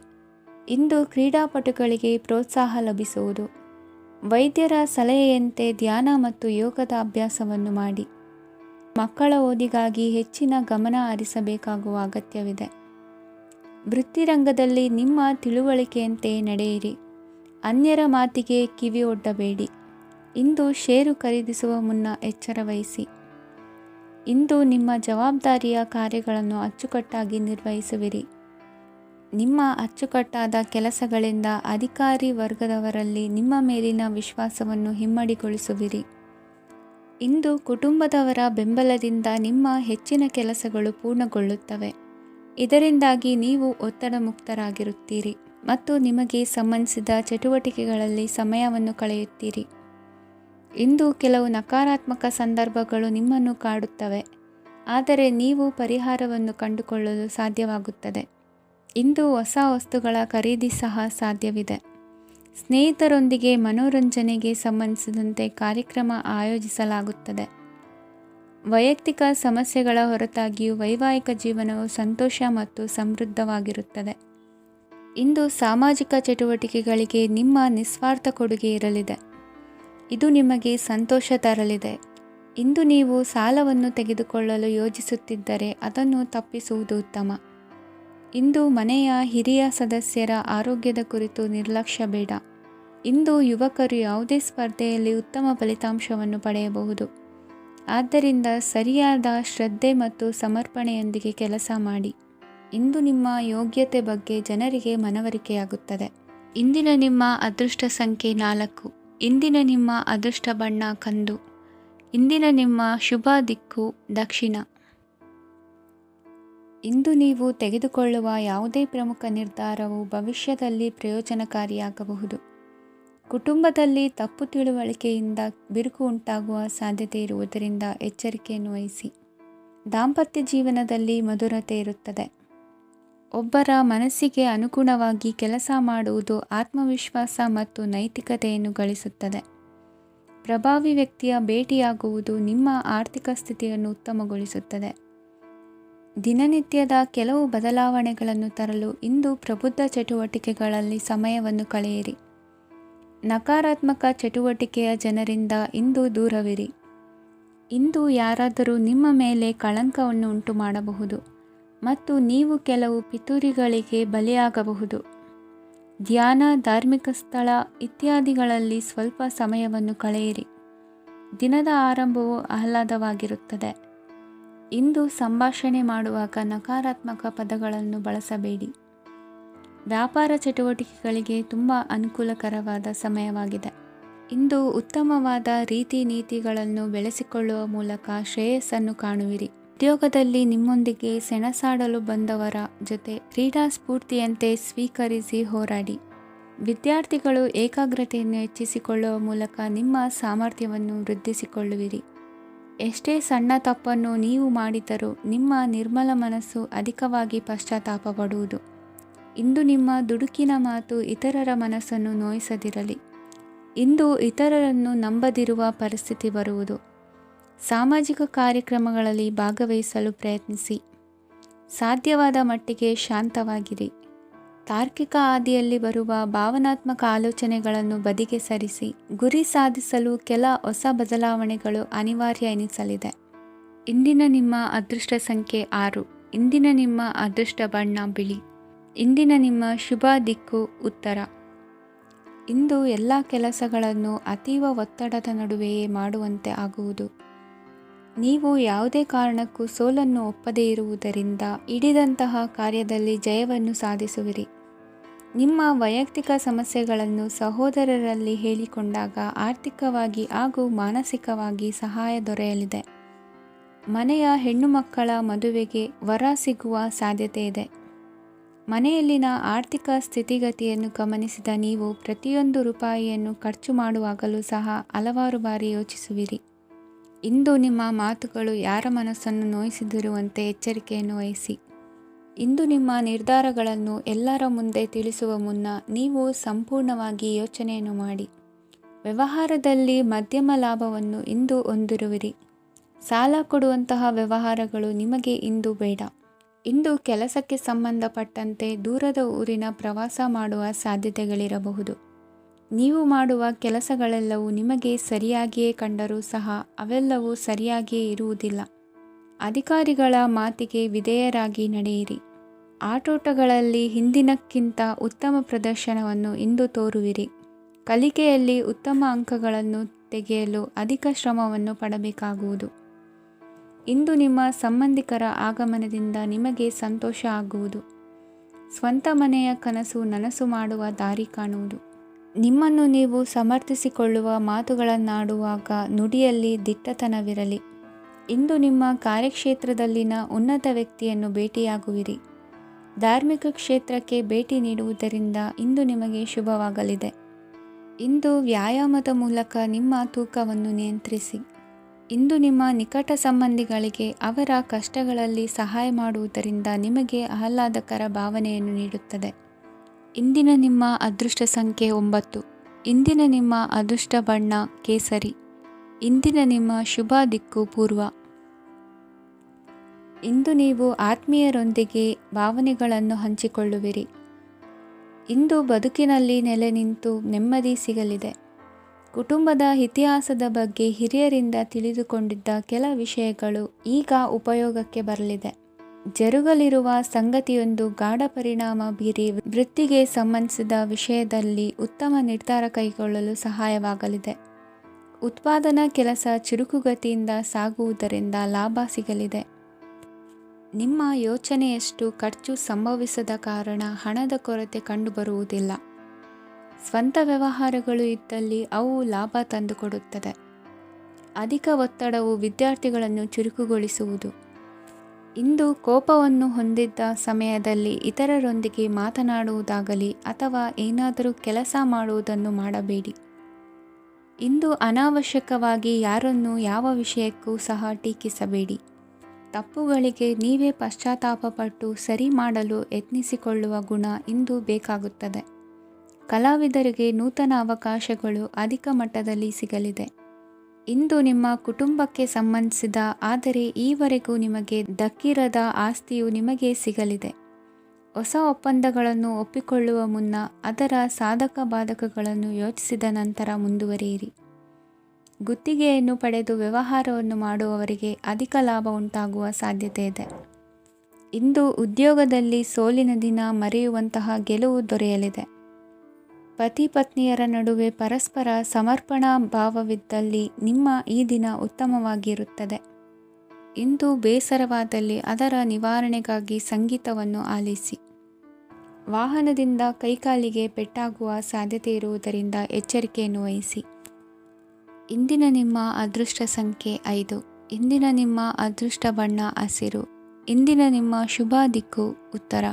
ಇಂದು ಕ್ರೀಡಾಪಟುಗಳಿಗೆ ಪ್ರೋತ್ಸಾಹ ಲಭಿಸುವುದು. ವೈದ್ಯರ ಸಲಹೆಯಂತೆ ಧ್ಯಾನ ಮತ್ತು ಯೋಗದ ಅಭ್ಯಾಸವನ್ನು ಮಾಡಿ. ಮಕ್ಕಳ ಓದಿಗಾಗಿ ಹೆಚ್ಚಿನ ಗಮನ ಹರಿಸಬೇಕಾಗುವ ಅಗತ್ಯವಿದೆ. ವೃತ್ತಿರಂಗದಲ್ಲಿ ನಿಮ್ಮ ತಿಳುವಳಿಕೆಯಂತೆ ನಡೆಯಿರಿ. ಅನ್ಯರ ಮಾತಿಗೆ ಕಿವಿ ಒಡ್ಡಬೇಡಿ. ಇಂದು ಷೇರು ಖರೀದಿಸುವ ಮುನ್ನ ಎಚ್ಚರ ವಹಿಸಿ. ಇಂದು ನಿಮ್ಮ ಜವಾಬ್ದಾರಿಯ ಕಾರ್ಯಗಳನ್ನು ಅಚ್ಚುಕಟ್ಟಾಗಿ ನಿರ್ವಹಿಸುವಿರಿ. ನಿಮ್ಮ ಅಚ್ಚುಕಟ್ಟಾದ ಕೆಲಸಗಳಿಂದ ಅಧಿಕಾರಿ ವರ್ಗದವರಲ್ಲಿ ನಿಮ್ಮ ಮೇಲಿನ ವಿಶ್ವಾಸವನ್ನು ಇಮ್ಮಡಿಗೊಳಿಸುವಿರಿ. ಇಂದು ಕುಟುಂಬದವರ ಬೆಂಬಲದಿಂದ ನಿಮ್ಮ ಹೆಚ್ಚಿನ ಕೆಲಸಗಳು ಪೂರ್ಣಗೊಳ್ಳುತ್ತವೆ. ಇದರಿಂದಾಗಿ ನೀವು ಒತ್ತಡ ಮುಕ್ತರಾಗಿರುತ್ತೀರಿ ಮತ್ತು ನಿಮಗೆ ಸಂಬಂಧಿಸಿದ ಚಟುವಟಿಕೆಗಳಲ್ಲಿ ಸಮಯವನ್ನು ಕಳೆಯುತ್ತೀರಿ. ಇಂದು ಕೆಲವು ನಕಾರಾತ್ಮಕ ಸಂದರ್ಭಗಳು ನಿಮ್ಮನ್ನು ಕಾಡುತ್ತವೆ, ಆದರೆ ನೀವು ಪರಿಹಾರವನ್ನು ಕಂಡುಕೊಳ್ಳಲು ಸಾಧ್ಯವಾಗುತ್ತದೆ. ಇಂದು ಹೊಸ ವಸ್ತುಗಳ ಖರೀದಿ ಸಹ ಸಾಧ್ಯವಿದೆ. ಸ್ನೇಹಿತರೊಂದಿಗೆ ಮನೋರಂಜನೆಗೆ ಸಂಬಂಧಿಸಿದಂತೆ ಕಾರ್ಯಕ್ರಮ ಆಯೋಜಿಸಲಾಗುತ್ತದೆ. ವೈಯಕ್ತಿಕ ಸಮಸ್ಯೆಗಳ ಹೊರತಾಗಿಯೂ ವೈವಾಹಿಕ ಜೀವನವು ಸಂತೋಷ ಮತ್ತು ಸಮೃದ್ಧವಾಗಿರುತ್ತದೆ. ಇಂದು ಸಾಮಾಜಿಕ ಚಟುವಟಿಕೆಗಳಿಗೆ ನಿಮ್ಮ ನಿಸ್ವಾರ್ಥ ಕೊಡುಗೆ ಇರಲಿದೆ. ಇದು ನಿಮಗೆ ಸಂತೋಷ ತರಲಿದೆ. ಇಂದು ನೀವು ಸಾಲವನ್ನು ತೆಗೆದುಕೊಳ್ಳಲು ಯೋಜಿಸುತ್ತಿದ್ದರೆ ಅದನ್ನು ತಪ್ಪಿಸುವುದು ಉತ್ತಮ. ಇಂದು ಮನೆಯ ಹಿರಿಯ ಸದಸ್ಯರ ಆರೋಗ್ಯದ ಕುರಿತು ನಿರ್ಲಕ್ಷ್ಯ ಬೇಡ. ಇಂದು ಯುವಕರು ಯಾವುದೇ ಸ್ಪರ್ಧೆಯಲ್ಲಿ ಉತ್ತಮ ಫಲಿತಾಂಶವನ್ನು ಪಡೆಯಬಹುದು. ಆದ್ದರಿಂದ ಸರಿಯಾದ ಶ್ರದ್ಧೆ ಮತ್ತು ಸಮರ್ಪಣೆಯೊಂದಿಗೆ ಕೆಲಸ ಮಾಡಿ. ಇಂದು ನಿಮ್ಮ ಯೋಗ್ಯತೆ ಬಗ್ಗೆ ಜನರಿಗೆ ಮನವರಿಕೆಯಾಗುತ್ತದೆ. ಇಂದಿನ ನಿಮ್ಮ ಅದೃಷ್ಟ ಸಂಖ್ಯೆ 4. ಇಂದಿನ ನಿಮ್ಮ ಅದೃಷ್ಟ ಬಣ್ಣ ಕಂದು. ಇಂದಿನ ನಿಮ್ಮ ಶುಭ ದಿಕ್ಕು ದಕ್ಷಿಣ. ಇಂದು ನೀವು ತೆಗೆದುಕೊಳ್ಳುವ ಯಾವುದೇ ಪ್ರಮುಖ ನಿರ್ಧಾರವು ಭವಿಷ್ಯದಲ್ಲಿ ಪ್ರಯೋಜನಕಾರಿಯಾಗಬಹುದು. ಕುಟುಂಬದಲ್ಲಿ ತಪ್ಪು ತಿಳುವಳಿಕೆಯಿಂದ ಬಿರುಕು ಉಂಟಾಗುವ ಸಾಧ್ಯತೆ ಇರುವುದರಿಂದ ಎಚ್ಚರಿಕೆಯನ್ನು ವಹಿಸಿ. ದಾಂಪತ್ಯ ಜೀವನದಲ್ಲಿ ಮಧುರತೆ ಇರುತ್ತದೆ. ಒಬ್ಬರ ಮನಸ್ಸಿಗೆ ಅನುಗುಣವಾಗಿ ಕೆಲಸ ಮಾಡುವುದು ಆತ್ಮವಿಶ್ವಾಸ ಮತ್ತು ನೈತಿಕತೆಯನ್ನು ಗಳಿಸುತ್ತದೆ. ಪ್ರಭಾವಿ ವ್ಯಕ್ತಿಯ ಭೇಟಿಯಾಗುವುದು ನಿಮ್ಮ ಆರ್ಥಿಕ ಸ್ಥಿತಿಯನ್ನು ಉತ್ತಮಗೊಳಿಸುತ್ತದೆ. ದಿನನಿತ್ಯದ ಕೆಲವು ಬದಲಾವಣೆಗಳನ್ನು ತರಲು ಇಂದು ಪ್ರಬುದ್ಧ ಚಟುವಟಿಕೆಗಳಲ್ಲಿ ಸಮಯವನ್ನು ಕಳೆಯಿರಿ. ನಕಾರಾತ್ಮಕ ಚಟುವಟಿಕೆಯ ಜನರಿಂದ ಇಂದು ದೂರವಿರಿ. ಇಂದು ಯಾರಾದರೂ ನಿಮ್ಮ ಮೇಲೆ ಕಳಂಕವನ್ನು ಉಂಟು ಮಾಡಬಹುದು ಮತ್ತು ನೀವು ಕೆಲವು ಪಿತೂರಿಗಳಿಗೆ ಬಲಿಯಾಗಬಹುದು. ಧ್ಯಾನ, ಧಾರ್ಮಿಕ ಸ್ಥಳ ಇತ್ಯಾದಿಗಳಲ್ಲಿ ಸ್ವಲ್ಪ ಸಮಯವನ್ನು ಕಳೆಯಿರಿ. ದಿನದ ಆರಂಭವು ಆಹ್ಲಾದವಾಗಿರುತ್ತದೆ. ಇಂದು ಸಂಭಾಷಣೆ ಮಾಡುವಾಗ ನಕಾರಾತ್ಮಕ ಪದಗಳನ್ನು ಬಳಸಬೇಡಿ. ವ್ಯಾಪಾರ ಚಟುವಟಿಕೆಗಳಿಗೆ ತುಂಬ ಅನುಕೂಲಕರವಾದ ಸಮಯವಾಗಿದೆ. ಇಂದು ಉತ್ತಮವಾದ ರೀತಿ ನೀತಿಗಳನ್ನು ಬೆಳೆಸಿಕೊಳ್ಳುವ ಮೂಲಕ ಶ್ರೇಯಸ್ಸನ್ನು ಕಾಣುವಿರಿ. ಉದ್ಯೋಗದಲ್ಲಿ ನಿಮ್ಮೊಂದಿಗೆ ಸೆಣಸಾಡಲು ಬಂದವರ ಜೊತೆ ಕ್ರೀಡಾ ಸ್ಫೂರ್ತಿಯಂತೆ ಸ್ವೀಕರಿಸಿ ಹೋರಾಡಿ. ವಿದ್ಯಾರ್ಥಿಗಳು ಏಕಾಗ್ರತೆಯನ್ನು ಹೆಚ್ಚಿಸಿಕೊಳ್ಳುವ ಮೂಲಕ ನಿಮ್ಮ ಸಾಮರ್ಥ್ಯವನ್ನು ವೃದ್ಧಿಸಿಕೊಳ್ಳುವಿರಿ. ಎಷ್ಟೇ ಸಣ್ಣ ತಪ್ಪನ್ನು ನೀವು ಮಾಡಿದರೂ ನಿಮ್ಮ ನಿರ್ಮಲ ಮನಸ್ಸು ಅಧಿಕವಾಗಿ ಪಶ್ಚಾತ್ತಾಪ ಪಡುವುದು. ಇಂದು ನಿಮ್ಮ ದುಡುಕಿನ ಮಾತು ಇತರರ ಮನಸ್ಸನ್ನು ನೋಯಿಸದಿರಲಿ. ಇಂದು ಇತರರನ್ನು ನಂಬದಿರುವ ಪರಿಸ್ಥಿತಿ ಬರುವುದು. ಸಾಮಾಜಿಕ ಕಾರ್ಯಕ್ರಮಗಳಲ್ಲಿ ಭಾಗವಹಿಸಲು ಪ್ರಯತ್ನಿಸಿ. ಸಾಧ್ಯವಾದ ಮಟ್ಟಿಗೆ ಶಾಂತವಾಗಿರಿ. ತಾರ್ಕಿಕ ಹಾದಿಯಲ್ಲಿ ಬರುವ ಭಾವನಾತ್ಮಕ ಆಲೋಚನೆಗಳನ್ನು ಬದಿಗೆ ಸರಿಸಿ. ಗುರಿ ಸಾಧಿಸಲು ಕೆಲ ಹೊಸ ಬದಲಾವಣೆಗಳು ಅನಿವಾರ್ಯ ಎನಿಸಲಿದೆ. ಇಂದಿನ ನಿಮ್ಮ ಅದೃಷ್ಟ ಸಂಖ್ಯೆ 6. ಇಂದಿನ ನಿಮ್ಮ ಅದೃಷ್ಟ ಬಣ್ಣ ಬಿಳಿ. ಇಂದಿನ ನಿಮ್ಮ ಶುಭ ದಿಕ್ಕು ಉತ್ತರ. ಇಂದು ಎಲ್ಲ ಕೆಲಸಗಳನ್ನು ಅತೀವ ಒತ್ತಡದ ನಡುವೆಯೇ ಮಾಡುವಂತೆ ಆಗುವುದು. ನೀವು ಯಾವುದೇ ಕಾರಣಕ್ಕೂ ಸೋಲನ್ನು ಒಪ್ಪದೇ ಇರುವುದರಿಂದ ಹಿಡಿದಂತಹ ಕಾರ್ಯದಲ್ಲಿ ಜಯವನ್ನು ಸಾಧಿಸುವಿರಿ. ನಿಮ್ಮ ವೈಯಕ್ತಿಕ ಸಮಸ್ಯೆಗಳನ್ನು ಸಹೋದರರಲ್ಲಿ ಹೇಳಿಕೊಂಡಾಗ ಆರ್ಥಿಕವಾಗಿ ಹಾಗೂ ಮಾನಸಿಕವಾಗಿ ಸಹಾಯ ದೊರೆಯಲಿದೆ. ಮನೆಯ ಹೆಣ್ಣು ಮಕ್ಕಳ ಮದುವೆಗೆ ವರ ಸಿಗುವ ಸಾಧ್ಯತೆ ಇದೆ. ಮನೆಯಲ್ಲಿನ ಆರ್ಥಿಕ ಸ್ಥಿತಿಗತಿಯನ್ನು ಗಮನಿಸಿದ ನೀವು ಪ್ರತಿಯೊಂದು ರೂಪಾಯಿಯನ್ನು ಖರ್ಚು ಮಾಡುವಾಗಲೂ ಸಹ ಹಲವಾರು ಬಾರಿ ಯೋಚಿಸುವಿರಿ. ಇಂದು ನಿಮ್ಮ ಮಾತುಗಳು ಯಾರ ಮನಸ್ಸನ್ನು ನೋಯಿಸದಿರುವಂತೆ ಎಚ್ಚರಿಕೆಯನ್ನು ವಹಿಸಿ. ಇಂದು ನಿಮ್ಮ ನಿರ್ಧಾರಗಳನ್ನು ಎಲ್ಲರ ಮುಂದೆ ತಿಳಿಸುವ ಮುನ್ನ ನೀವು ಸಂಪೂರ್ಣವಾಗಿ ಯೋಚನೆಯನ್ನು ಮಾಡಿ. ವ್ಯವಹಾರದಲ್ಲಿ ಮಧ್ಯಮ ಲಾಭವನ್ನು ಇಂದು ಹೊಂದಿರುವಿರಿ. ಸಾಲ ಕೊಡುವಂತಹ ವ್ಯವಹಾರಗಳು ನಿಮಗೆ ಇಂದು ಬೇಡ. ಇಂದು ಕೆಲಸಕ್ಕೆ ಸಂಬಂಧಪಟ್ಟಂತೆ ದೂರದ ಊರಿನ ಪ್ರವಾಸ ಮಾಡುವ ಸಾಧ್ಯತೆಗಳಿರಬಹುದು. ನೀವು ಮಾಡುವ ಕೆಲಸಗಳೆಲ್ಲವೂ ನಿಮಗೆ ಸರಿಯಾಗಿಯೇ ಕಂಡರೂ ಸಹ ಅವೆಲ್ಲವೂ ಸರಿಯಾಗಿಯೇ ಇರುವುದಿಲ್ಲ. ಅಧಿಕಾರಿಗಳ ಮಾತಿಗೆ ವಿಧೇಯರಾಗಿ ನಡೆಯಿರಿ. ಆಟೋಟಗಳಲ್ಲಿ ಹಿಂದಿನಕ್ಕಿಂತ ಉತ್ತಮ ಪ್ರದರ್ಶನವನ್ನು ಇಂದು ತೋರುವಿರಿ. ಕಲಿಕೆಯಲ್ಲಿ ಉತ್ತಮ ಅಂಕಗಳನ್ನು ತೆಗೆಯಲು ಅಧಿಕ ಶ್ರಮವನ್ನು ಪಡಬೇಕಾಗುವುದು. ಇಂದು ನಿಮ್ಮ ಸಂಬಂಧಿಕರ ಆಗಮನದಿಂದ ನಿಮಗೆ ಸಂತೋಷ ಆಗುವುದು. ಸ್ವಂತ ಮನೆಯ ಕನಸು ನನಸು ಮಾಡುವ ದಾರಿ ಕಾಣುವುದು. ನಿಮ್ಮನ್ನು ನೀವು ಸಮರ್ಥಿಸಿಕೊಳ್ಳುವ ಮಾತುಗಳನ್ನಾಡುವಾಗ ನುಡಿಯಲ್ಲಿ ದಿಟ್ಟತನವಿರಲಿ. ಇಂದು ನಿಮ್ಮ ಕಾರ್ಯಕ್ಷೇತ್ರದಲ್ಲಿನ ಉನ್ನತ ವ್ಯಕ್ತಿಯನ್ನು ಭೇಟಿಯಾಗುವಿರಿ. ಧಾರ್ಮಿಕ ಕ್ಷೇತ್ರಕ್ಕೆ ಭೇಟಿ ನೀಡುವುದರಿಂದ ಇಂದು ನಿಮಗೆ ಶುಭವಾಗಲಿದೆ. ಇಂದು ವ್ಯಾಯಾಮದ ಮೂಲಕ ನಿಮ್ಮ ತೂಕವನ್ನು ನಿಯಂತ್ರಿಸಿ. ಇಂದು ನಿಮ್ಮ ನಿಕಟ ಸಂಬಂಧಿಗಳಿಗೆ ಅವರ ಕಷ್ಟಗಳಲ್ಲಿ ಸಹಾಯ ಮಾಡುವುದರಿಂದ ನಿಮಗೆ ಆಹ್ಲಾದಕರ ಭಾವನೆಯನ್ನು ನೀಡುತ್ತದೆ. ಇಂದಿನ ನಿಮ್ಮ ಅದೃಷ್ಟ ಸಂಖ್ಯೆ 9. ಇಂದಿನ ನಿಮ್ಮ ಅದೃಷ್ಟ ಬಣ್ಣ ಕೇಸರಿ. ಇಂದಿನ ನಿಮ್ಮ ಶುಭ ದಿಕ್ಕು ಪೂರ್ವ. ಇಂದು ನೀವು ಆತ್ಮೀಯರೊಂದಿಗೆ ಭಾವನೆಗಳನ್ನು ಹಂಚಿಕೊಳ್ಳುವಿರಿ. ಇಂದು ಬದುಕಿನಲ್ಲಿ ನೆಲೆ ನಿಂತು ನೆಮ್ಮದಿ ಸಿಗಲಿದೆ. ಕುಟುಂಬದ ಇತಿಹಾಸದ ಬಗ್ಗೆ ಹಿರಿಯರಿಂದ ತಿಳಿದುಕೊಂಡಿದ್ದ ಕೆಲ ವಿಷಯಗಳು ಈಗ ಉಪಯೋಗಕ್ಕೆ ಬರಲಿದೆ. ಜರುಗಲಿರುವ ಸಂಗತಿಯೊಂದು ಗಾಢ ಪರಿಣಾಮ ಬೀರಿ ವೃತ್ತಿಗೆ ಸಂಬಂಧಿಸಿದ ವಿಷಯದಲ್ಲಿ ಉತ್ತಮ ನಿರ್ಧಾರ ಕೈಗೊಳ್ಳಲು ಸಹಾಯವಾಗಲಿದೆ. ಉತ್ಪಾದನಾ ಕೆಲಸ ಚುರುಕುಗತಿಯಿಂದ ಸಾಗುವುದರಿಂದ ಲಾಭ ಸಿಗಲಿದೆ. ನಿಮ್ಮ ಯೋಚನೆಯಷ್ಟು ಖರ್ಚು ಸಂಭವಿಸದ ಕಾರಣ ಹಣದ ಕೊರತೆ ಕಂಡುಬರುವುದಿಲ್ಲ. ಸ್ವಂತ ವ್ಯವಹಾರಗಳು ಇದ್ದಲ್ಲಿ ಅವು ಲಾಭ ತಂದುಕೊಡುತ್ತದೆ. ಅಧಿಕ ಒತ್ತಡವು ವಿದ್ಯಾರ್ಥಿಗಳನ್ನು ಚುರುಕುಗೊಳಿಸುವುದು. ಇಂದು ಕೋಪವನ್ನು ಹೊಂದಿದ್ದ ಸಮಯದಲ್ಲಿ ಇತರರೊಂದಿಗೆ ಮಾತನಾಡುವುದಾಗಲಿ ಅಥವಾ ಏನಾದರೂ ಕೆಲಸ ಮಾಡುವುದನ್ನು ಮಾಡಬೇಡಿ. ಇಂದು ಅನಾವಶ್ಯಕವಾಗಿ ಯಾರನ್ನೂ ಯಾವ ವಿಷಯಕ್ಕೂ ಸಹ ಟೀಕಿಸಬೇಡಿ. ತಪ್ಪುಗಳಿಗೆ ನೀವೇ ಪಶ್ಚಾತ್ತಾಪಪಟ್ಟು ಸರಿ ಮಾಡಲು ಯತ್ನಿಸಿಕೊಳ್ಳುವ ಗುಣ ಇಂದು ಬೇಕಾಗುತ್ತದೆ. ಕಲಾವಿದರಿಗೆ ನೂತನ ಅವಕಾಶಗಳು ಅಧಿಕ ಮಟ್ಟದಲ್ಲಿ ಸಿಗಲಿದೆ. ಇಂದು ನಿಮ್ಮ ಕುಟುಂಬಕ್ಕೆ ಸಂಬಂಧಿಸಿದ ಆದರೆ ಈವರೆಗೂ ನಿಮಗೆ ದಕ್ಕಿರದ ಆಸ್ತಿಯು ನಿಮಗೆ ಸಿಗಲಿದೆ. ಹೊಸ ಒಪ್ಪಂದಗಳನ್ನು ಒಪ್ಪಿಕೊಳ್ಳುವ ಮುನ್ನ ಅದರ ಸಾಧಕ ಬಾಧಕಗಳನ್ನು ಯೋಚಿಸಿದ ನಂತರ ಮುಂದುವರಿಯಿರಿ. ಗುತ್ತಿಗೆಯನ್ನು ಪಡೆದು ವ್ಯವಹಾರವನ್ನು ಮಾಡುವವರಿಗೆ ಅಧಿಕ ಲಾಭ ಉಂಟಾಗುವ ಸಾಧ್ಯತೆ ಇದೆ. ಇಂದು ಉದ್ಯೋಗದಲ್ಲಿ ಸೋಲಿನ ದಿನ ಮರೆಯುವಂತಹ ಗೆಲುವು ದೊರೆಯಲಿದೆ. ಪತಿ ಪತ್ನಿಯರ ನಡುವೆ ಪರಸ್ಪರ ಸಮರ್ಪಣಾ ಭಾವವಿದ್ದಲ್ಲಿ ನಿಮ್ಮ ಈ ದಿನ ಉತ್ತಮವಾಗಿರುತ್ತದೆ. ಇಂದು ಬೇಸರವಾದಲ್ಲಿ ಅದರ ನಿವಾರಣೆಗಾಗಿ ಸಂಗೀತವನ್ನು ಆಲಿಸಿ. ವಾಹನದಿಂದ ಕೈಕಾಲಿಗೆ ಪೆಟ್ಟಾಗುವ ಸಾಧ್ಯತೆ ಇರುವುದರಿಂದ ಎಚ್ಚರಿಕೆಯನ್ನು ವಹಿಸಿ. ಇಂದಿನ ನಿಮ್ಮ ಅದೃಷ್ಟ ಸಂಖ್ಯೆ 5. ಇಂದಿನ ನಿಮ್ಮ ಅದೃಷ್ಟ ಬಣ್ಣ ಹಸಿರು. ಇಂದಿನ ನಿಮ್ಮ ಶುಭ ದಿಕ್ಕು ಉತ್ತರ.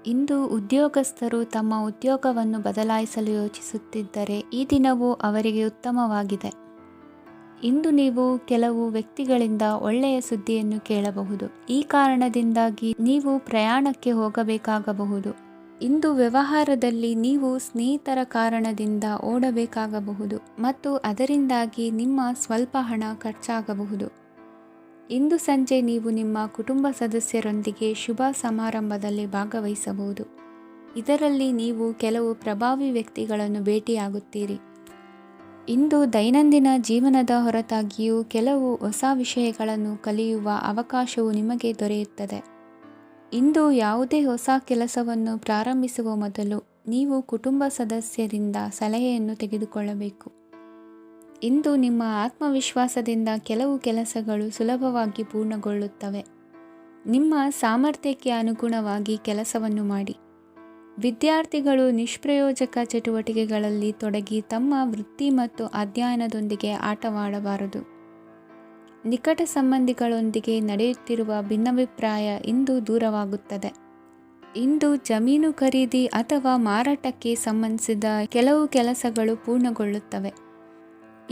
ಇಂದು ಉದ್ಯೋಗಸ್ಥರು ತಮ್ಮ ಉದ್ಯೋಗವನ್ನು ಬದಲಾಯಿಸಲು ಯೋಚಿಸುತ್ತಿದ್ದರೆ ಈ ದಿನವೂ ಅವರಿಗೆ ಉತ್ತಮವಾಗಿದೆ. ಇಂದು ನೀವು ಕೆಲವು ವ್ಯಕ್ತಿಗಳಿಂದ ಒಳ್ಳೆಯ ಸುದ್ದಿಯನ್ನು ಕೇಳಬಹುದು. ಈ ಕಾರಣದಿಂದಾಗಿ ನೀವು ಪ್ರಯಾಣಕ್ಕೆ ಹೋಗಬೇಕಾಗಬಹುದು. ಇಂದು ವ್ಯವಹಾರದಲ್ಲಿ ನೀವು ಸ್ನೇಹಿತರ ಕಾರಣದಿಂದ ಓಡಬೇಕಾಗಬಹುದು ಮತ್ತು ಅದರಿಂದಾಗಿ ನಿಮ್ಮ ಸ್ವಲ್ಪ ಹಣ ಖರ್ಚಾಗಬಹುದು. ಇಂದು ಸಂಜೆ ನೀವು ನಿಮ್ಮ ಕುಟುಂಬ ಸದಸ್ಯರೊಂದಿಗೆ ಶುಭ ಸಮಾರಂಭದಲ್ಲಿ ಭಾಗವಹಿಸಬಹುದು. ಇದರಲ್ಲಿ ನೀವು ಕೆಲವು ಪ್ರಭಾವಿ ವ್ಯಕ್ತಿಗಳನ್ನು ಭೇಟಿಯಾಗುತ್ತೀರಿ. ಇಂದು ದೈನಂದಿನ ಜೀವನದ ಹೊರತಾಗಿಯೂ ಕೆಲವು ಹೊಸ ವಿಷಯಗಳನ್ನು ಕಲಿಯುವ ಅವಕಾಶವು ನಿಮಗೆ ದೊರೆಯುತ್ತದೆ. ಇಂದು ಯಾವುದೇ ಹೊಸ ಕೆಲಸವನ್ನು ಪ್ರಾರಂಭಿಸುವ ಮೊದಲು ನೀವು ಕುಟುಂಬ ಸದಸ್ಯರಿಂದ ಸಲಹೆಯನ್ನು ತೆಗೆದುಕೊಳ್ಳಬೇಕು. ಇಂದು ನಿಮ್ಮ ಆತ್ಮವಿಶ್ವಾಸದಿಂದ ಕೆಲವು ಕೆಲಸಗಳು ಸುಲಭವಾಗಿ ಪೂರ್ಣಗೊಳ್ಳುತ್ತವೆ. ನಿಮ್ಮ ಸಾಮರ್ಥ್ಯಕ್ಕೆ ಅನುಗುಣವಾಗಿ ಕೆಲಸವನ್ನು ಮಾಡಿ. ವಿದ್ಯಾರ್ಥಿಗಳು ನಿಷ್ಪ್ರಯೋಜಕ ಚಟುವಟಿಕೆಗಳಲ್ಲಿ ತೊಡಗಿ ತಮ್ಮ ವೃತ್ತಿ ಮತ್ತು ಅಧ್ಯಯನದೊಂದಿಗೆ ಆಟವಾಡಬಾರದು. ನಿಕಟ ಸಂಬಂಧಿಗಳೊಂದಿಗೆ ನಡೆಯುತ್ತಿರುವ ಭಿನ್ನಾಭಿಪ್ರಾಯ ಇಂದು ದೂರವಾಗುತ್ತದೆ. ಇಂದು ಜಮೀನು ಖರೀದಿ ಅಥವಾ ಮಾರಾಟಕ್ಕೆ ಸಂಬಂಧಿಸಿದ ಕೆಲವು ಕೆಲಸಗಳು ಪೂರ್ಣಗೊಳ್ಳುತ್ತವೆ.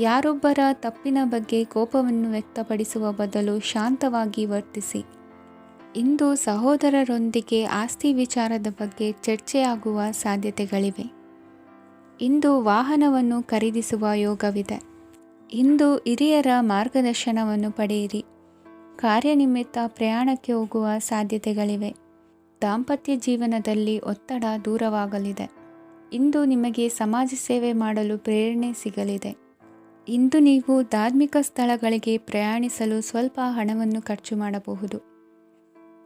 ಯಾರೊಬ್ಬರ ತಪ್ಪಿನ ಬಗ್ಗೆ ಕೋಪವನ್ನು ವ್ಯಕ್ತಪಡಿಸುವ ಬದಲು ಶಾಂತವಾಗಿ ವರ್ತಿಸಿ. ಇಂದು ಸಹೋದರರೊಂದಿಗೆ ಆಸ್ತಿ ವಿಚಾರದ ಬಗ್ಗೆ ಚರ್ಚೆಯಾಗುವ ಸಾಧ್ಯತೆಗಳಿವೆ. ಇಂದು ವಾಹನವನ್ನು ಖರೀದಿಸುವ ಯೋಗವಿದೆ. ಇಂದು ಹಿರಿಯರ ಮಾರ್ಗದರ್ಶನವನ್ನು ಪಡೆಯಿರಿ. ಕಾರ್ಯನಿಮಿತ್ತ ಪ್ರಯಾಣಕ್ಕೆ ಹೋಗುವ ಸಾಧ್ಯತೆಗಳಿವೆ. ದಾಂಪತ್ಯ ಜೀವನದಲ್ಲಿ ಒತ್ತಡ ದೂರವಾಗಲಿದೆ. ಇಂದು ನಿಮಗೆ ಸಮಾಜ ಸೇವೆ ಮಾಡಲು ಪ್ರೇರಣೆ ಸಿಗಲಿದೆ. ಇಂದು ನೀವು ಧಾರ್ಮಿಕ ಸ್ಥಳಗಳಿಗೆ ಪ್ರಯಾಣಿಸಲು ಸ್ವಲ್ಪ ಹಣವನ್ನು ಖರ್ಚು ಮಾಡಬಹುದು.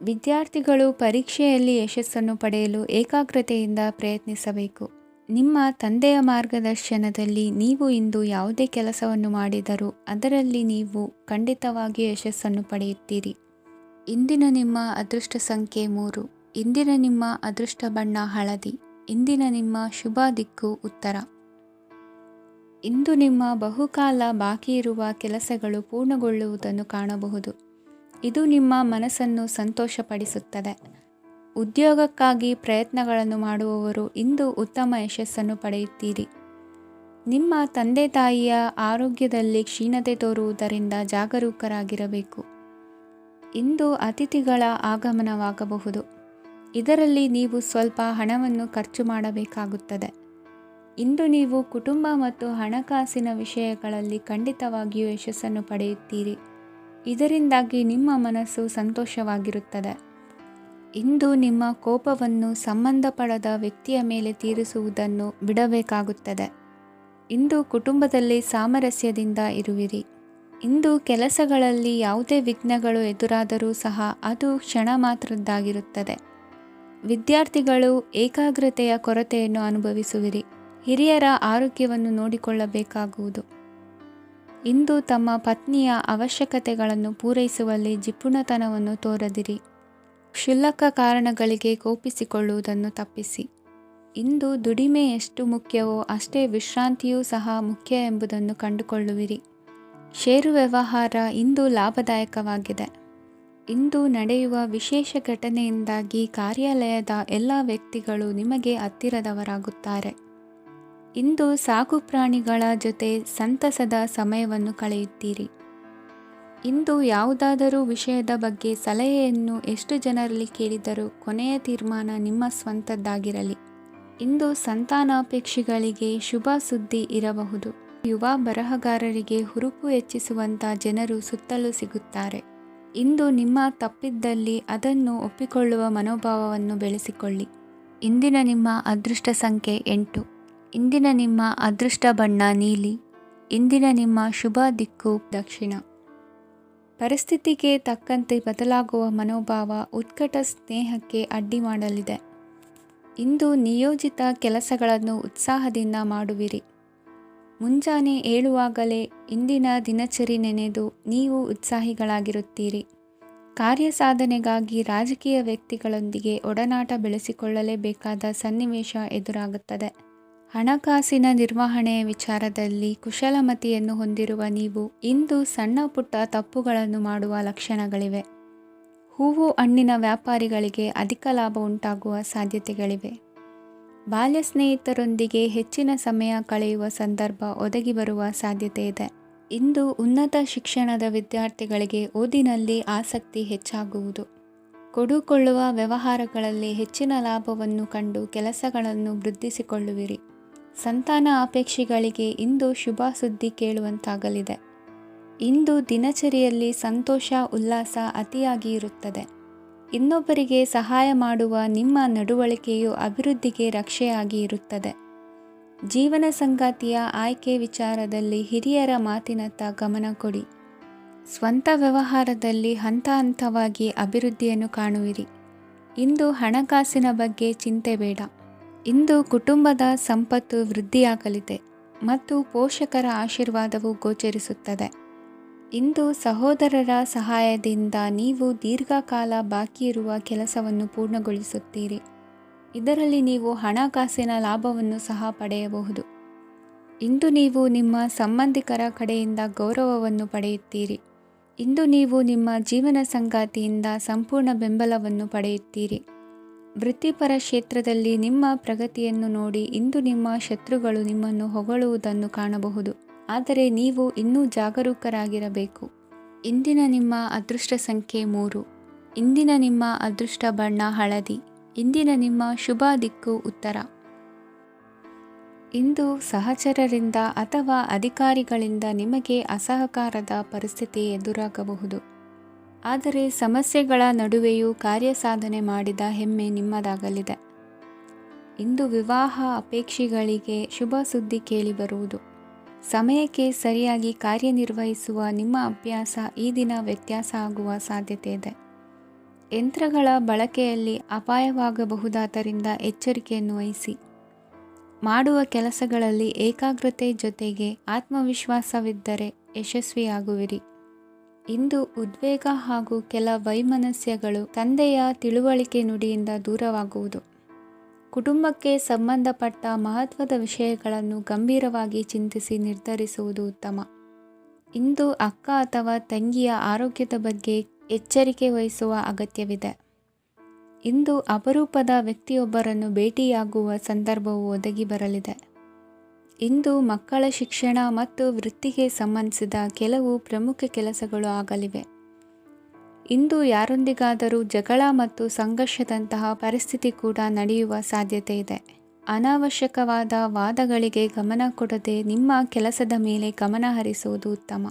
ವಿದ್ಯಾರ್ಥಿಗಳು ಪರೀಕ್ಷೆಯಲ್ಲಿ ಯಶಸ್ಸನ್ನು ಪಡೆಯಲು ಏಕಾಗ್ರತೆಯಿಂದ ಪ್ರಯತ್ನಿಸಬೇಕು. ನಿಮ್ಮ ತಂದೆಯ ಮಾರ್ಗದರ್ಶನದಲ್ಲಿ ನೀವು ಇಂದು ಯಾವುದೇ ಕೆಲಸವನ್ನು ಮಾಡಿದರೂ ಅದರಲ್ಲಿ ನೀವು ಖಂಡಿತವಾಗಿಯೂ ಯಶಸ್ಸನ್ನು ಪಡೆಯುತ್ತೀರಿ. ಇಂದಿನ ನಿಮ್ಮ ಅದೃಷ್ಟ ಸಂಖ್ಯೆ 3. ಇಂದಿನ ನಿಮ್ಮ ಅದೃಷ್ಟ ಬಣ್ಣ ಹಳದಿ. ಇಂದಿನ ನಿಮ್ಮ ಶುಭ ದಿಕ್ಕು ಉತ್ತರ. ಇಂದು ನಿಮ್ಮ ಬಹುಕಾಲ ಬಾಕಿ ಇರುವ ಕೆಲಸಗಳು ಪೂರ್ಣಗೊಳ್ಳುವುದನ್ನು ಕಾಣಬಹುದು. ಇದು ನಿಮ್ಮ ಮನಸ್ಸನ್ನು ಸಂತೋಷಪಡಿಸುತ್ತದೆ. ಉದ್ಯೋಗಕ್ಕಾಗಿ ಪ್ರಯತ್ನಗಳನ್ನು ಮಾಡುವವರು ಇಂದು ಉತ್ತಮ ಯಶಸ್ಸನ್ನು ಪಡೆಯುತ್ತೀರಿ. ನಿಮ್ಮ ತಂದೆ ತಾಯಿಯ ಆರೋಗ್ಯದಲ್ಲಿ ಕ್ಷೀಣತೆ ತೋರುವುದರಿಂದ ಜಾಗರೂಕರಾಗಿರಬೇಕು. ಇಂದು ಅತಿಥಿಗಳ ಆಗಮನವಾಗಬಹುದು. ಇದರಲ್ಲಿ ನೀವು ಸ್ವಲ್ಪ ಹಣವನ್ನು ಖರ್ಚು ಮಾಡಬೇಕಾಗುತ್ತದೆ. ಇಂದು ನೀವು ಕುಟುಂಬ ಮತ್ತು ಹಣಕಾಸಿನ ವಿಷಯಗಳಲ್ಲಿ ಖಂಡಿತವಾಗಿಯೂ ಯಶಸ್ಸನ್ನು ಪಡೆಯುತ್ತೀರಿ. ಇದರಿಂದಾಗಿ ನಿಮ್ಮ ಮನಸ್ಸು ಸಂತೋಷವಾಗಿರುತ್ತದೆ. ಇಂದು ನಿಮ್ಮ ಕೋಪವನ್ನು ಸಂಬಂಧಪಡದ ವ್ಯಕ್ತಿಯ ಮೇಲೆ ತೀರಿಸುವುದನ್ನು ಬಿಡಬೇಕಾಗುತ್ತದೆ. ಇಂದು ಕುಟುಂಬದಲ್ಲಿ ಸಾಮರಸ್ಯದಿಂದ ಇರುವಿರಿ. ಇಂದು ಕೆಲಸಗಳಲ್ಲಿ ಯಾವುದೇ ವಿಘ್ನಗಳು ಎದುರಾದರೂ ಸಹ ಅದು ಕ್ಷಣ ಮಾತ್ರದ್ದಾಗಿರುತ್ತದೆ. ವಿದ್ಯಾರ್ಥಿಗಳು ಏಕಾಗ್ರತೆಯ ಕೊರತೆಯನ್ನು ಅನುಭವಿಸುವಿರಿ. ಹಿರಿಯರ ಆರೋಗ್ಯವನ್ನು ನೋಡಿಕೊಳ್ಳಬೇಕಾಗುವುದು. ಇಂದು ತಮ್ಮ ಪತ್ನಿಯ ಅವಶ್ಯಕತೆಗಳನ್ನು ಪೂರೈಸುವಲ್ಲಿ ಜಿಪುಣತನವನ್ನು ತೋರದಿರಿ. ಕ್ಷುಲ್ಲಕ ಕಾರಣಗಳಿಗೆ ಕೋಪಿಸಿಕೊಳ್ಳುವುದನ್ನು ತಪ್ಪಿಸಿ. ಇಂದು ದುಡಿಮೆ ಎಷ್ಟು ಮುಖ್ಯವೋ ಅಷ್ಟೇ ವಿಶ್ರಾಂತಿಯೂ ಸಹ ಮುಖ್ಯ ಎಂಬುದನ್ನು ಕಂಡುಕೊಳ್ಳುವಿರಿ. ಷೇರು ವ್ಯವಹಾರ ಇಂದು ಲಾಭದಾಯಕವಾಗಿದೆ. ಇಂದು ನಡೆಯುವ ವಿಶೇಷ ಘಟನೆಯಿಂದಾಗಿ ಕಾರ್ಯಾಲಯದ ಎಲ್ಲ ವ್ಯಕ್ತಿಗಳು ನಿಮಗೆ ಹತ್ತಿರದವರಾಗುತ್ತಾರೆ. ಇಂದು ಸಾಕು ಪ್ರಾಣಿಗಳ ಜೊತೆ ಸಂತಸದ ಸಮಯವನ್ನು ಕಳೆಯುತ್ತೀರಿ. ಇಂದು ಯಾವುದಾದರೂ ವಿಷಯದ ಬಗ್ಗೆ ಸಲಹೆಯನ್ನು ಎಷ್ಟು ಜನರಲ್ಲಿ ಕೇಳಿದರೂ ಕೊನೆಯ ತೀರ್ಮಾನ ನಿಮ್ಮ ಸ್ವಂತದ್ದಾಗಿರಲಿ. ಇಂದು ಸಂತಾನಾಪೇಕ್ಷಿಗಳಿಗೆ ಶುಭ ಸುದ್ದಿ ಇರಬಹುದು. ಯುವ ಬರಹಗಾರರಿಗೆ ಹುರುಪು ಹೆಚ್ಚಿಸುವಂಥ ಜನರು ಸುತ್ತಲೂ ಸಿಗುತ್ತಾರೆ. ಇಂದು ನಿಮ್ಮ ತಪ್ಪಿದ್ದಲ್ಲಿ ಅದನ್ನು ಒಪ್ಪಿಕೊಳ್ಳುವ ಮನೋಭಾವವನ್ನು ಬೆಳೆಸಿಕೊಳ್ಳಿ. ಇಂದಿನ ನಿಮ್ಮ ಅದೃಷ್ಟ ಸಂಖ್ಯೆ 8. ಇಂದಿನ ನಿಮ್ಮ ಅದೃಷ್ಟ ಬಣ್ಣ ನೀಲಿ. ಇಂದಿನ ನಿಮ್ಮ ಶುಭ ದಿಕ್ಕು ದಕ್ಷಿಣ. ಪರಿಸ್ಥಿತಿಗೆ ತಕ್ಕಂತೆ ಬದಲಾಗುವ ಮನೋಭಾವ ಉತ್ಕಟ ಸ್ನೇಹಕ್ಕೆ ಅಡ್ಡಿ ಮಾಡಲಿದೆ. ಇಂದು ನಿಯೋಜಿತ ಕೆಲಸಗಳನ್ನು ಉತ್ಸಾಹದಿಂದ ಮಾಡುವಿರಿ. ಮುಂಜಾನೆ ಏಳುವಾಗಲೇ ಇಂದಿನ ದಿನಚರಿ ನೆನೆದು ನೀವು ಉತ್ಸಾಹಿಗಳಾಗಿರುತ್ತೀರಿ. ಕಾರ್ಯಸಾಧನೆಗಾಗಿ ರಾಜಕೀಯ ವ್ಯಕ್ತಿಗಳೊಂದಿಗೆ ಒಡನಾಟ ಬೆಳೆಸಿಕೊಳ್ಳಲೇಬೇಕಾದ ಸನ್ನಿವೇಶ ಎದುರಾಗುತ್ತದೆ. ಹಣಕಾಸಿನ ನಿರ್ವಹಣೆಯ ವಿಚಾರದಲ್ಲಿ ಕುಶಲಮತಿಯನ್ನು ಹೊಂದಿರುವ ನೀವು ಇಂದು ಸಣ್ಣ ಪುಟ್ಟ ತಪ್ಪುಗಳನ್ನು ಮಾಡುವ ಲಕ್ಷಣಗಳಿವೆ. ಹೂವು ಹಣ್ಣಿನ ವ್ಯಾಪಾರಿಗಳಿಗೆ ಅಧಿಕ ಲಾಭ ಉಂಟಾಗುವ ಸಾಧ್ಯತೆಗಳಿವೆ. ಬಾಲ್ಯ ಸ್ನೇಹಿತರೊಂದಿಗೆ ಹೆಚ್ಚಿನ ಸಮಯ ಕಳೆಯುವ ಸಂದರ್ಭ ಒದಗಿ ಬರುವ ಸಾಧ್ಯತೆ ಇದೆ. ಇಂದು ಉನ್ನತ ಶಿಕ್ಷಣದ ವಿದ್ಯಾರ್ಥಿಗಳಿಗೆ ಓದಿನಲ್ಲಿ ಆಸಕ್ತಿ ಹೆಚ್ಚಾಗುವುದು. ಕೊಡುಕೊಳ್ಳುವ ವ್ಯವಹಾರಗಳಲ್ಲಿ ಹೆಚ್ಚಿನ ಲಾಭವನ್ನು ಕಂಡು ಕೆಲಸಗಳನ್ನು ವೃದ್ಧಿಸಿಕೊಳ್ಳುವಿರಿ. ಸಂತಾನ ಅಪೇಕ್ಷಿಗಳಿಗೆ ಇಂದು ಶುಭ ಸುದ್ದಿ ಕೇಳುವಂತಾಗಲಿದೆ. ಇಂದು ದಿನಚರಿಯಲ್ಲಿ ಸಂತೋಷ ಉಲ್ಲಾಸ ಅತಿಯಾಗಿ ಇರುತ್ತದೆ. ಇನ್ನೊಬ್ಬರಿಗೆ ಸಹಾಯ ಮಾಡುವ ನಿಮ್ಮ ನಡವಳಿಕೆಯು ಅಭಿವೃದ್ಧಿಗೆ ರಕ್ಷೆಯಾಗಿ ಇರುತ್ತದೆ. ಜೀವನ ಸಂಗಾತಿಯ ಆಯ್ಕೆ ವಿಚಾರದಲ್ಲಿ ಹಿರಿಯರ ಮಾತಿನತ್ತ ಗಮನ ಕೊಡಿ. ಸ್ವಂತ ವ್ಯವಹಾರದಲ್ಲಿ ಹಂತ ಹಂತವಾಗಿ ಅಭಿವೃದ್ಧಿಯನ್ನು ಕಾಣುವಿರಿ. ಇಂದು ಹಣಕಾಸಿನ ಬಗ್ಗೆ ಚಿಂತೆ ಬೇಡ. ಇಂದು ಕುಟುಂಬದ ಸಂಪತ್ತು ವೃದ್ಧಿಯಾಗಲಿದೆ ಮತ್ತು ಪೋಷಕರ ಆಶೀರ್ವಾದವು ಗೋಚರಿಸುತ್ತದೆ. ಇಂದು ಸಹೋದರರ ಸಹಾಯದಿಂದ ನೀವು ದೀರ್ಘಕಾಲ ಬಾಕಿ ಇರುವ ಕೆಲಸವನ್ನು ಪೂರ್ಣಗೊಳಿಸುತ್ತೀರಿ. ಇದರಲ್ಲಿ ನೀವು ಹಣಕಾಸಿನ ಲಾಭವನ್ನು ಸಹ ಪಡೆಯಬಹುದು. ಇಂದು ನೀವು ನಿಮ್ಮ ಸಂಬಂಧಿಕರ ಕಡೆಯಿಂದ ಗೌರವವನ್ನು ಪಡೆಯುತ್ತೀರಿ. ಇಂದು ನೀವು ನಿಮ್ಮ ಜೀವನ ಸಂಗಾತಿಯಿಂದ ಸಂಪೂರ್ಣ ಬೆಂಬಲವನ್ನು ಪಡೆಯುತ್ತೀರಿ. ವೃತ್ತಿಪರ ಕ್ಷೇತ್ರದಲ್ಲಿ ನಿಮ್ಮ ಪ್ರಗತಿಯನ್ನು ನೋಡಿ ಇಂದು ನಿಮ್ಮ ಶತ್ರುಗಳು ನಿಮ್ಮನ್ನು ಹೊಗಳುವುದನ್ನು ಕಾಣಬಹುದು. ಆದರೆ ನೀವು ಇನ್ನೂ ಜಾಗರೂಕರಾಗಿರಬೇಕು. ಇಂದಿನ ನಿಮ್ಮ ಅದೃಷ್ಟ ಸಂಖ್ಯೆ 3. ಇಂದಿನ ನಿಮ್ಮ ಅದೃಷ್ಟ ಬಣ್ಣ ಹಳದಿ. ಇಂದಿನ ನಿಮ್ಮ ಶುಭ ದಿಕ್ಕು ಉತ್ತರ. ಇಂದು ಸಹಚರರಿಂದ ಅಥವಾ ಅಧಿಕಾರಿಗಳಿಂದ ನಿಮಗೆ ಅಸಹಕಾರದ ಪರಿಸ್ಥಿತಿ ಎದುರಾಗಬಹುದು. ಆದರೆ ಸಮಸ್ಯೆಗಳ ನಡುವೆಯೂ ಕಾರ್ಯಸಾಧನೆ ಮಾಡಿದ ಹೆಮ್ಮೆ ನಿಮ್ಮದಾಗಲಿದೆ. ಇಂದು ವಿವಾಹ ಅಪೇಕ್ಷಿಗಳಿಗೆ ಶುಭ ಸುದ್ದಿ ಕೇಳಿಬರುವುದು. ಸಮಯಕ್ಕೆ ಸರಿಯಾಗಿ ಕಾರ್ಯನಿರ್ವಹಿಸುವ ನಿಮ್ಮ ಅಭ್ಯಾಸ ಈ ದಿನ ವ್ಯತ್ಯಾಸ ಆಗುವ ಸಾಧ್ಯತೆ ಇದೆ. ಯಂತ್ರಗಳ ಬಳಕೆಯಲ್ಲಿ ಅಪಾಯವಾಗಬಹುದಾದ್ದರಿಂದ ಎಚ್ಚರಿಕೆಯನ್ನು ವಹಿಸಿ. ಮಾಡುವ ಕೆಲಸಗಳಲ್ಲಿ ಏಕಾಗ್ರತೆ ಜೊತೆಗೆ ಆತ್ಮವಿಶ್ವಾಸವಿದ್ದರೆ ಯಶಸ್ವಿಯಾಗುವಿರಿ. ಇಂದು ಉದ್ವೇಗ ಹಾಗೂ ಕೆಲ ವೈಮನಸ್ಯಗಳು ತಂದೆಯ ತಿಳುವಳಿಕೆ ನುಡಿಯಿಂದ ದೂರವಾಗುವುದು. ಕುಟುಂಬಕ್ಕೆ ಸಂಬಂಧಪಟ್ಟ ಮಹತ್ವದ ವಿಷಯಗಳನ್ನು ಗಂಭೀರವಾಗಿ ಚಿಂತಿಸಿ ನಿರ್ಧರಿಸುವುದು ಉತ್ತಮ. ಇಂದು ಅಕ್ಕ ಅಥವಾ ತಂಗಿಯ ಆರೋಗ್ಯದ ಬಗ್ಗೆ ಎಚ್ಚರಿಕೆ ವಹಿಸುವ ಅಗತ್ಯವಿದೆ. ಇಂದು ಅಪರೂಪದ ವ್ಯಕ್ತಿಯೊಬ್ಬರನ್ನು ಭೇಟಿಯಾಗುವ ಸಂದರ್ಭವು ಒದಗಿ ಬರಲಿದೆ. ಇಂದು ಮಕ್ಕಳ ಶಿಕ್ಷಣ ಮತ್ತು ವೃತ್ತಿಗೆ ಸಂಬಂಧಿಸಿದ ಕೆಲವು ಪ್ರಮುಖ ಕೆಲಸಗಳು ಆಗಲಿವೆ. ಇಂದು ಯಾರೊಂದಿಗಾದರೂ ಜಗಳ ಮತ್ತು ಸಂಘರ್ಷದಂತಹ ಪರಿಸ್ಥಿತಿ ಕೂಡ ನಡೆಯುವ ಸಾಧ್ಯತೆ ಇದೆ. ಅನಾವಶ್ಯಕವಾದ ವಾದಗಳಿಗೆ ಗಮನ ಕೊಡದೆ ನಿಮ್ಮ ಕೆಲಸದ ಮೇಲೆ ಗಮನ ಹರಿಸುವುದು ಉತ್ತಮ.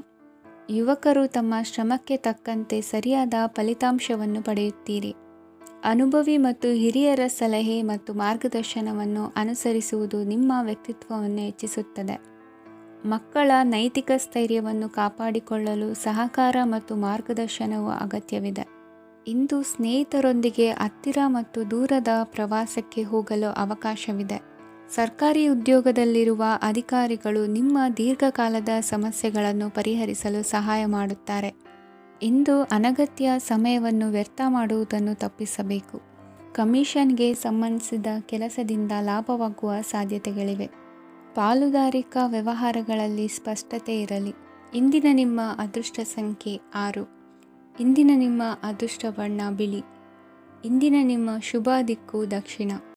ಯುವಕರು ತಮ್ಮ ಶ್ರಮಕ್ಕೆ ತಕ್ಕಂತೆ ಸರಿಯಾದ ಫಲಿತಾಂಶವನ್ನು ಪಡೆಯುತ್ತೀರಿ. ಅನುಭವಿ ಮತ್ತು ಹಿರಿಯರ ಸಲಹೆ ಮತ್ತು ಮಾರ್ಗದರ್ಶನವನ್ನು ಅನುಸರಿಸುವುದು ನಿಮ್ಮ ವ್ಯಕ್ತಿತ್ವವನ್ನು ಹೆಚ್ಚಿಸುತ್ತದೆ. ಮಕ್ಕಳ ನೈತಿಕ ಸ್ಥೈರ್ಯವನ್ನು ಕಾಪಾಡಿಕೊಳ್ಳಲು ಸಹಕಾರ ಮತ್ತು ಮಾರ್ಗದರ್ಶನವು ಅಗತ್ಯವಿದೆ. ಇಂದು ಸ್ನೇಹಿತರೊಂದಿಗೆ ಹತ್ತಿರ ಮತ್ತು ದೂರದ ಪ್ರವಾಸಕ್ಕೆ ಹೋಗಲು ಅವಕಾಶವಿದೆ. ಸರ್ಕಾರಿ ಉದ್ಯೋಗದಲ್ಲಿರುವ ಅಧಿಕಾರಿಗಳು ನಿಮ್ಮ ದೀರ್ಘಕಾಲದ ಸಮಸ್ಯೆಗಳನ್ನು ಪರಿಹರಿಸಲು ಸಹಾಯ ಮಾಡುತ್ತಾರೆ. ಇಂದು ಅನಗತ್ಯ ಸಮಯವನ್ನು ವ್ಯರ್ಥ ಮಾಡುವುದನ್ನು ತಪ್ಪಿಸಬೇಕು. ಕಮಿಷನ್ಗೆ ಸಂಬಂಧಿಸಿದ ಕೆಲಸದಿಂದ ಲಾಭವಾಗುವ ಸಾಧ್ಯತೆಗಳಿವೆ. ಪಾಲುದಾರಿಕಾ ವ್ಯವಹಾರಗಳಲ್ಲಿ ಸ್ಪಷ್ಟತೆ ಇರಲಿ. ಇಂದಿನ ನಿಮ್ಮ ಅದೃಷ್ಟ ಸಂಖ್ಯೆ 6. ಇಂದಿನ ನಿಮ್ಮ ಅದೃಷ್ಟ ಬಣ್ಣ ಬಿಳಿ. ಇಂದಿನ ನಿಮ್ಮ ಶುಭ ದಿಕ್ಕು ದಕ್ಷಿಣ.